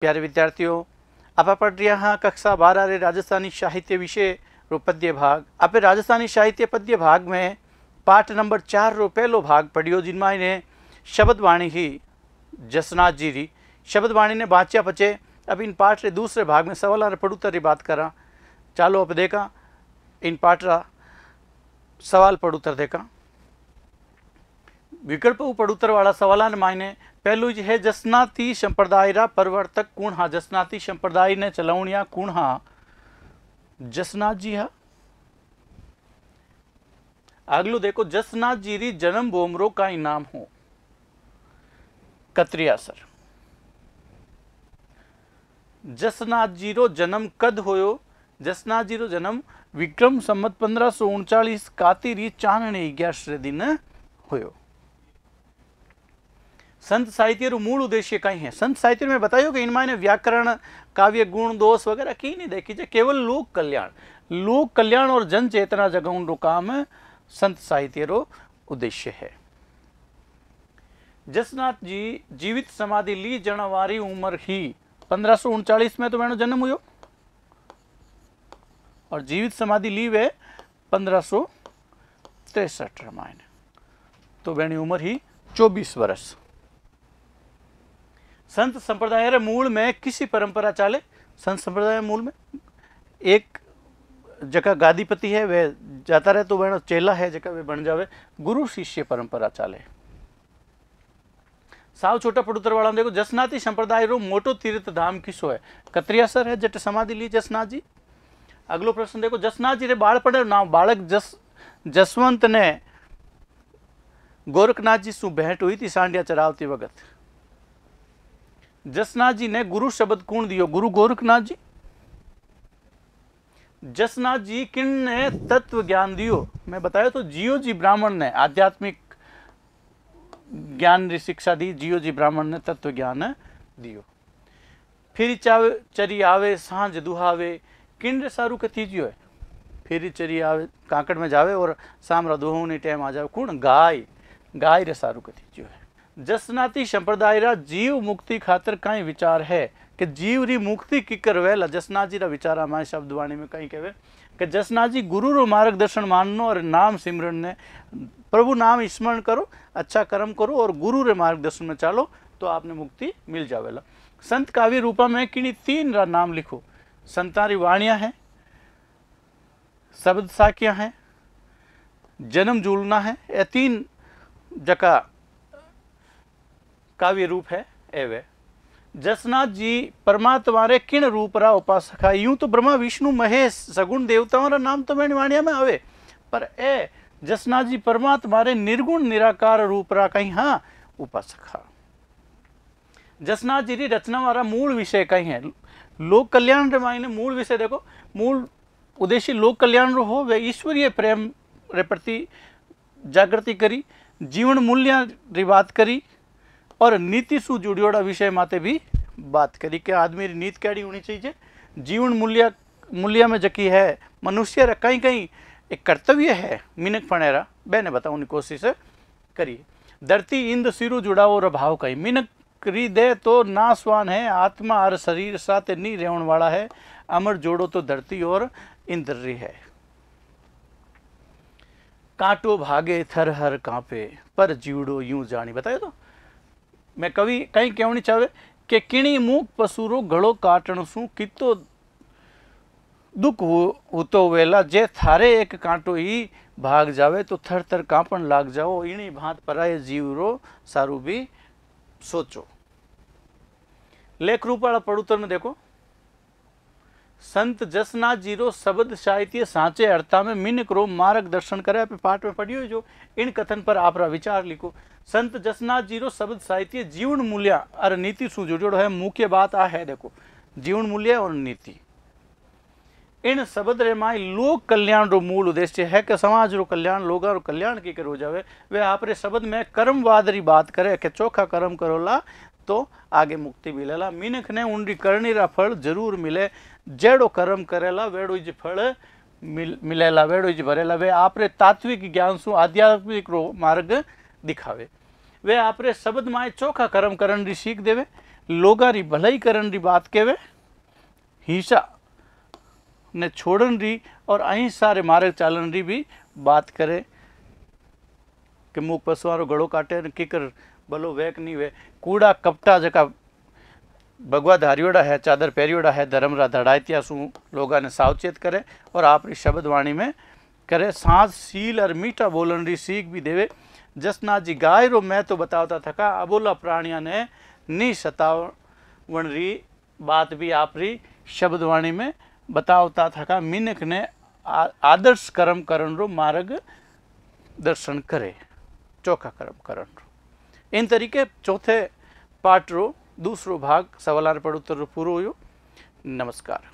प्यारे विद्यार्थियों, आप पढ़ रहे हैं कक्षा 12 रे राजस्थानी साहित्य विषय रो पद्य भाग। आप राजस्थानी साहित्य पद्य भाग में पाठ नंबर 4 रो पहलो भाग पढ़ियो, जिनमें इन्हें शब्दवाणी ही जसनाथ जी री शब्दवाणी ने बाँचा पचे। अब इन पाठ रे दूसरे भाग में सवाल पढ़ूतर री बात करा। चालो अब देखा इन पाठ रा सवाल पढ़ूतर देखा। विकल्प पढ़ूतर वाला सवाल मायने पहलू है जसनाती संप्रदाय रा प्रवर्तक कौन हा। जसनाती संप्रदाय ने चलावणिया कौन हा? जसनाथ जी हा। अगलो देखो, जसनाथ जी री जन्म भूमि का नाम हो कत्रियासर। जसनाथ जी रो जन्म कद होयो? जसनाथ जी रो जन्म विक्रम संवत 1539 कातिरी चांदनी 11 दिन होयो। संत साहित्य रो मूल उद्देश्य कहीं है? संत साहित्य में बतायो कि इनमें व्याकरण, काव्य गुण, दोष वगैरह की नहीं देखी जाए, केवल लोक कल्याण और जन चेतना जगाउन रो काम संत साहित्य रो उद्देश्य है। जसनाथ जी जीवित समाधि ली जनवारी उम्र ही 1539 में तो मैंने जन्म हुयो और जीवित समाधि ली वे 1563 रामायण, तो बेनी उम्र ही 24 वर्ष। संत संप्रदाय रे मूल में किसी परंपरा चाले? संत संप्रदाय मूल में एक जगह गादीपति है, वह जाता रहे तो वह चेला है जगह वे बन जावे, गुरु शिष्य परंपरा चाले। साव छोटा पड़ुतर वाला देखो, जसनाती संप्रदाय रो मोटो तीर्थ धाम किसो है? कत्रियासर है, जट समाधि ली जसनाथ जी। अगलो प्रश्न देखो, जसनाथ जी रे बाळपण नाम बालक जसवंत ने गोरखनाथ जी सु भेंट हुई थी सांडिया चरावती वक्त। जसनाथ जी ने गुरु शब्द कौन दियो? गुरु गोरखनाथ जी। जसनाथ जी किन ने तत्व ज्ञान दियो? मैं बताया तो जियो जी ब्राह्मण ने आध्यात्मिक ज्ञान री शिक्षा दी। जियो जी ब्राह्मण ने तत्व ज्ञान दियो। फिर चरी आवे सांझ दुहावे, किन रे सारू कथी जियो है? फिर चरी आवे कांकड़ में जावे और सामरा दुहोनी टाइम आ जावे, कौन? गाय रे सारू कथी जियो है। जसनाती संप्रदाय रा जीव मुक्ति खातर कई विचार है कि जीव री मुक्ति की करवेला। जसनाथ जी रा विचार हमारे शब्दवाणी में कहीं कहवे कि जसनाथ जी गुरु रो मार्गदर्शन माननो और नाम सिमरन ने, प्रभु नाम स्मरण करो, अच्छा कर्म करो और गुरु रे मार्गदर्शन में चालो तो आपने मुक्ति मिल जावेला। संत काव्य रूपा में किन्हीं 3 रा नाम लिखो। संतारी वाणियां है, शब्द साखियां हैं, जन्म जूलना है। ये 3 जगह काव्य रूप है एवे। जसनाथ जी परमात्मा रे किन रूप रा उपासक है? यूं तो ब्रह्मा विष्णु महेश सगुण देवताओं रा नाम तो मैंने वाणिया में आवे, पर ए जसनाथ जी परमात्मा रे निर्गुण निराकार रूप रा कहीं हाँ उपासक है। जसनाथ जी री रचना वाला मूल विषय कहीं है? लोक कल्याण रे मायने मूल विषय देखो, मूल उद्देश्य लोक कल्याण रो हो, वे ईश्वरीय प्रेम रे प्रति जागृति करी, जीवन मूल्य री बात करी और नीति सु जुड़ियोड़ा विषय माते भी बात करी कि आदमी री नीति कैडी होनी चाहिए। जीवन मूल्य में जकी है मनुष्य रा कहीं कहीं एक कर्तव्य है मिनक फणेरा बेने बताऊनी कोशिश करिए। धरती इंद सिरु जुड़ाओ रा भाव कहीं मिनक री दे तो नासवान है, आत्मा और शरीर साथ नहीं रेवण वाला है, अमर जोड़ो तो धरती और इंद्र री है। कांटो भागे थर हर कांपे पर जीवड़ो यूं जानी। बतायो तो मैं कवि कहीं कहनी चाहे कि किणी मूक पशुरो गड़ो काटण सु कितो दुख होतो वेला, जे थारे एक कांटो ही भाग जावे तो थर थर कांपण लाग जाओ, इणी भांत पराये जीव रो सारू भी सोचो। लेख रूप वाला पड़ुतर में देखो, संत जसनाथ जी रो शब्द साहित्य सांचे अर्था में मिनक रो मार्गदर्शन करे। पाठ में पढ़ियो जो इन कथन पर आप विचार लिखो। संत जसनाथ जी रो शब्द साहित्य जीवन मूल्य और नीति सु जुड़ो है। मुख्य बात आ है देखो, जीवन मूल्य और नीति। इन शब्द रे माई लोक कल्याण रो मूल उद्देश्य है कि समाज रो कल्याण, लोगा रो कल्याण की हो जावे। वे आप रे शब्द में कर्मवाद री बात करे कि चोखा कर्म करोला तो आगे मुक्ति मिलेला। मिनख ने उनरी करनी रा फल जरूर मिले, जेड़ो कर्म करेला वेड़ो ज फल मिलेला, वेड़ो ज भरेला। वे आप रे तात्विक ज्ञान सु आध्यात्मिक रो मार्ग दिखावे। वे आप रे शब्द माए चोखा कर्म करन री सीख देवे। लोगा री भलाई करन री बात केवे, हिंसा ने छोड़न री और अहिंसा रे मार्ग चालन री भी बात करे कि मूक पशुआं रो गड़ो काटे ने किकर भलो वेक नहीं वे। कूड़ा कपटा जका भगवा धारियोड़ा है, चादर पहरियोड़ा है, धर्म रा धड़ाइतिया सु लोगा ने सावचेत करे और आपरी शब्द वाणी में करे। सांस सील और मीठा बोलन री सीख भी देवे। जसनाथ जी गाय रो मैं तो बतावता थका, अबोला प्राणिया ने नी सतावण री बात भी आपरी शब्द वाणी में बतावता थका। मिनक ने आदर्श कर्म करन रो मार्ग दर्शन करे, चोखा कर्म करन रो। इन तरीके चौथे पाठ रो दूसरो भाग सवाल पर उत्तर रो पूरो हुयो। नमस्कार।